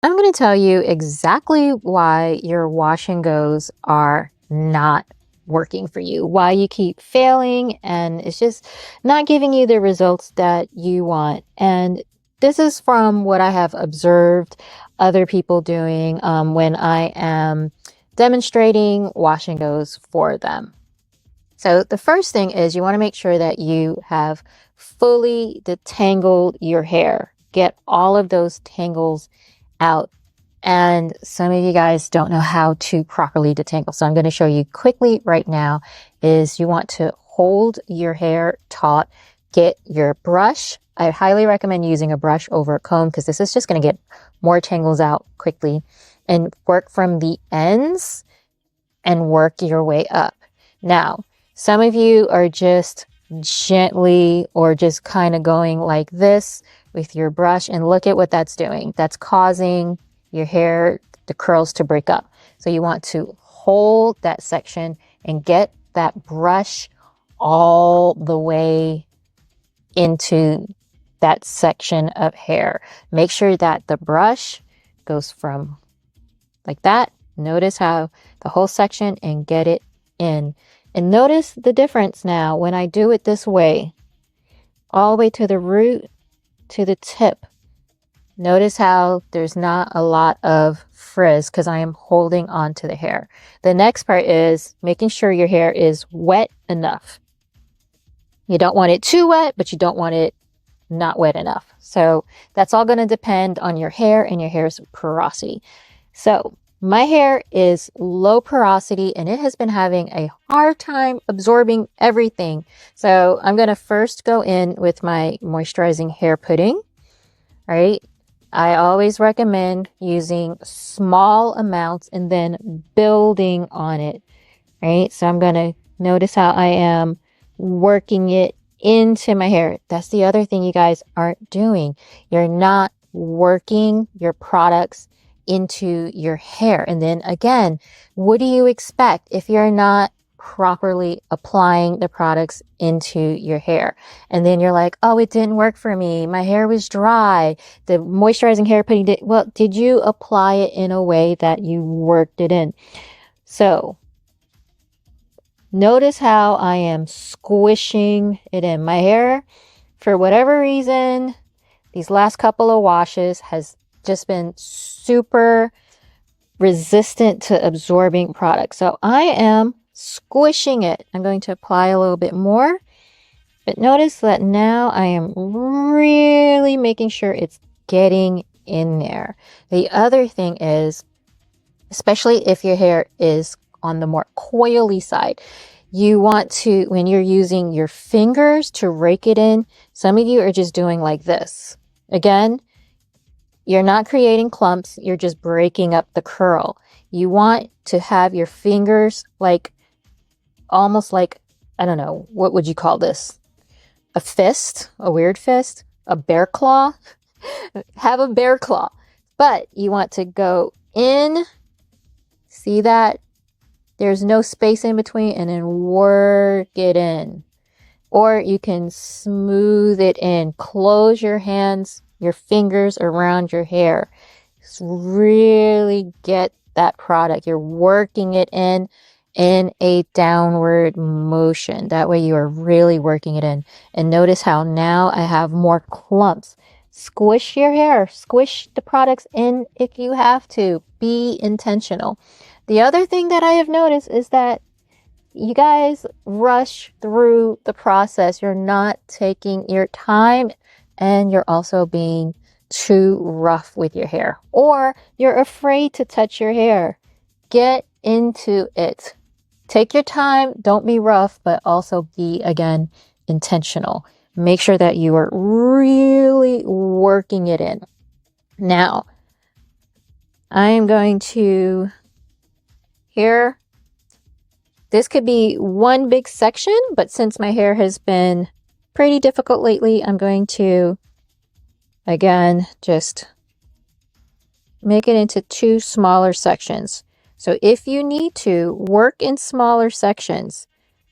I'm going to tell you exactly why your wash and goes are not working for you, why you keep failing, and it's just not giving you the results that you want. And this is from what I have observed other people doing when I am demonstrating wash and goes for them. So the first thing is you want to make sure that you have fully detangled your hair. Get all of those tangles out. And some of you guys don't know how to properly detangle. So I'm going to show you quickly right now is you want to hold your hair taut, get your brush. I highly recommend using a brush over a comb because this is just going to get more tangles out quickly, and work from the ends and work your way up. Now, some of you are just gently or just kind of going like this with your brush, and look at what that's doing. That's causing your hair, the curls, to break up. So you want to hold that section and get that brush all the way into that section of hair. Make sure that the brush goes from like that. Notice how the whole section, and get it in. And notice the difference now when I do it this way, all the way to the root, to the tip. Notice how there's not a lot of frizz because I am holding on to the hair. The next part is making sure your hair is wet enough. You don't want it too wet, but you don't want it not wet enough. So that's all going to depend on your hair and your hair's porosity. So my hair is low porosity and it has been having a hard time absorbing everything. So I'm going to first go in with my moisturizing hair pudding. Right? I always recommend using small amounts and then building on it. Right? So I'm going to notice how I am working it into my hair. That's the other thing you guys aren't doing. You're not working your products into your hair. And then again, what do you expect if you're not properly applying the products into your hair? And then you're like, oh, it didn't work for me. My hair was dry. The moisturizing hair pudding did. Well, did you apply it in a way that you worked it in? So notice how I am squishing it in. My hair, for whatever reason, these last couple of washes has just been super resistant to absorbing products. So I am squishing it. I'm going to apply a little bit more. But notice that now I am really making sure it's getting in there. The other thing is, especially if your hair is on the more coily side, you want to, when you're using your fingers to rake it in, some of you are just doing like this. Again, you're not creating clumps, you're just breaking up the curl. You want to have your fingers like, almost like, I don't know, what would you call this? A fist, a weird fist, a bear claw. Have a bear claw. But you want to go in, see that? There's no space in between, and then work it in. Or you can smooth it in. Close your hands, your fingers around your hair. Just really get that product. You're working it in a downward motion. That way you are really working it in. And notice how now I have more clumps. Squish your hair. Squish the products in if you have to. Be intentional. The other thing that I have noticed is that you guys rush through the process. You're not taking your time, and you're also being too rough with your hair, or you're afraid to touch your hair. Get into it. Take your time. Don't be rough, but also be, again, intentional. Make sure that you are really working it in. Now, I am going to here. This could be one big section, but since my hair has been pretty difficult lately, I'm going to, again, just make it into two smaller sections. So if you need to work in smaller sections,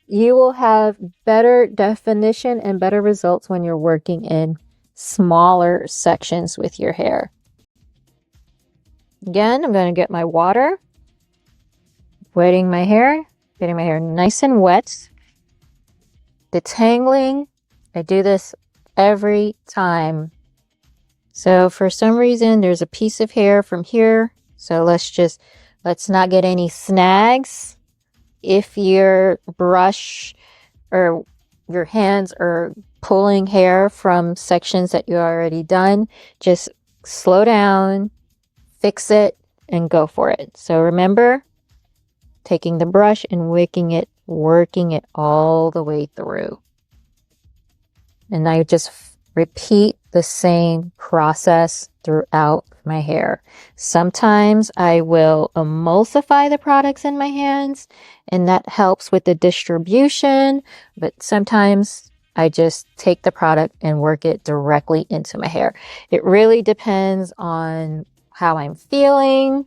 you will have better definition and better results when you're working in smaller sections with your hair. Again, I'm going to get my water, wetting my hair, getting my hair nice and wet. Detangling, I do this every time. So for some reason, there's a piece of hair from here. So let's not get any snags. If your brush or your hands are pulling hair from sections that you already done, just slow down, fix it, and go for it. So remember, taking the brush and working it all the way through. And I just repeat the same process throughout my hair. Sometimes I will emulsify the products in my hands, and that helps with the distribution, but sometimes I just take the product and work it directly into my hair. It really depends on how I'm feeling,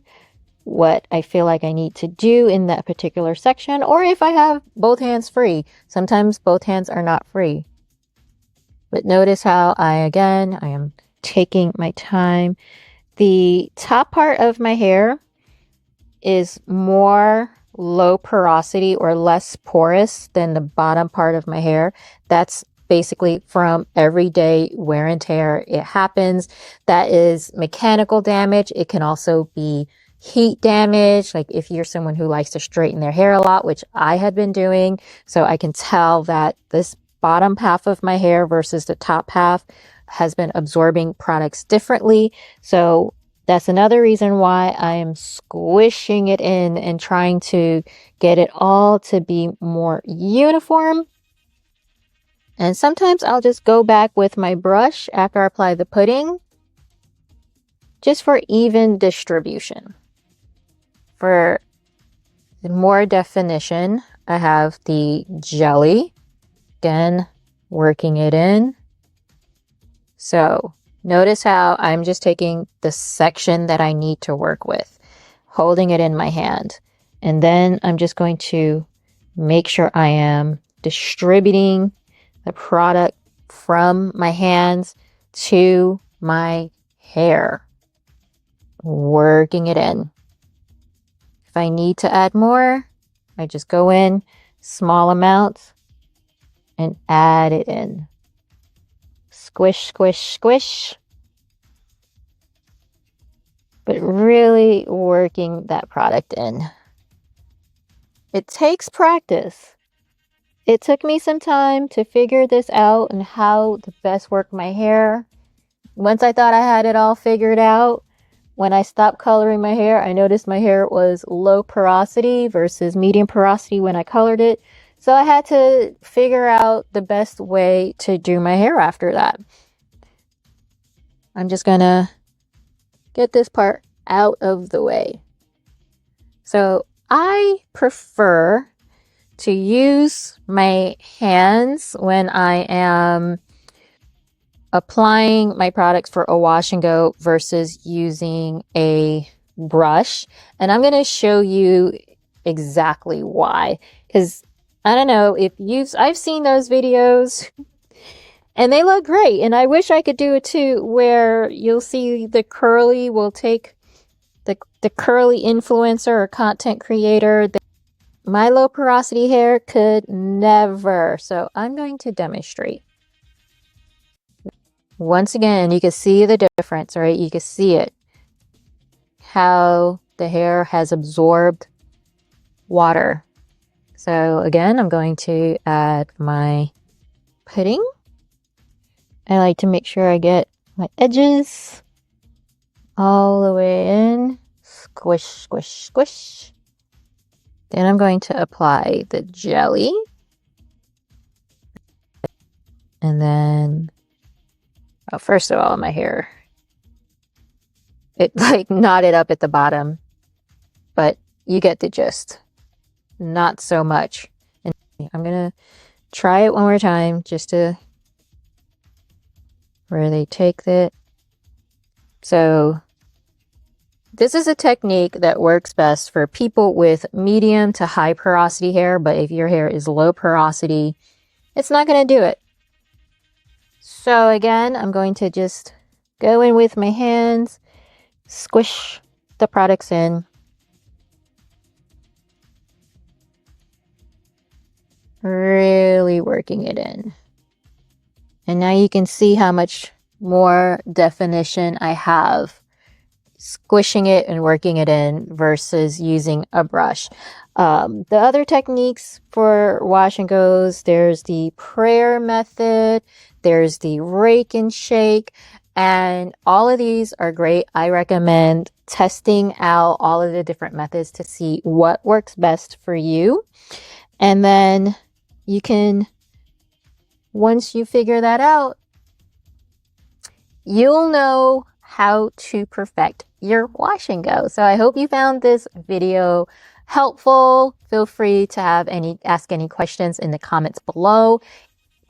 what I feel like I need to do in that particular section, or if I have both hands free. Sometimes both hands are not free. But notice how I am taking my time. The top part of my hair is more low porosity or less porous than the bottom part of my hair. That's basically from everyday wear and tear. It happens. That is mechanical damage. It can also be heat damage. Like if you're someone who likes to straighten their hair a lot, which I had been doing. So I can tell that this bottom half of my hair versus the top half has been absorbing products differently. So that's another reason why I am squishing it in and trying to get it all to be more uniform. And sometimes I'll just go back with my brush after I apply the pudding, just for even distribution. For more definition, I have the jelly. Again, working it in. So notice how I'm just taking the section that I need to work with, holding it in my hand. And then I'm just going to make sure I am distributing the product from my hands to my hair, working it in. If I need to add more, I just go in small amounts and add it in. Squish, squish, squish. But really working that product in. It takes practice. It took me some time to figure this out and how to best work my hair. Once I thought I had it all figured out, when I stopped coloring my hair, I noticed my hair was low porosity versus medium porosity when I colored it. So I had to figure out the best way to do my hair after that. I'm just gonna get this part out of the way. So I prefer to use my hands when I am applying my products for a wash and go versus using a brush. And I'm going to show you exactly why. Because I don't know if I've seen those videos and they look great. And I wish I could do it too, where you'll see the curly will take the curly influencer or content creator. My low porosity hair could never. So I'm going to demonstrate. Once again, you can see the difference, right? You can see it. How the hair has absorbed water. So again, I'm going to add my pudding. I like to make sure I get my edges all the way in. Squish, squish, squish. Then I'm going to apply the jelly. And then, oh, first of all, my hair, it like knotted up at the bottom, but you get the gist. Not so much. And I'm going to try it one more time just to really take it. So this is a technique that works best for people with medium to high porosity hair, but if your hair is low porosity, it's not going to do it. So again, I'm going to just go in with my hands, squish, the products in. Really working it in. And now you can see how much more definition I have squishing it and working it in versus using a brush. The other techniques for wash and goes, there's the prayer method, there's the rake and shake, and all of these are great. I recommend testing out all of the different methods to see what works best for you. And then you can, once you figure that out, you'll know how to perfect your wash and go. So I hope you found this video helpful. Feel free to ask any questions in the comments below.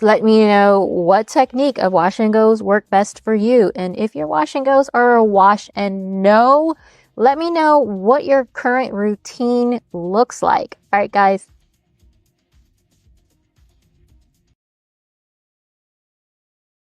Let me know what technique of wash and goes work best for you. And if your wash and goes are a wash and no, let me know what your current routine looks like. All right, guys,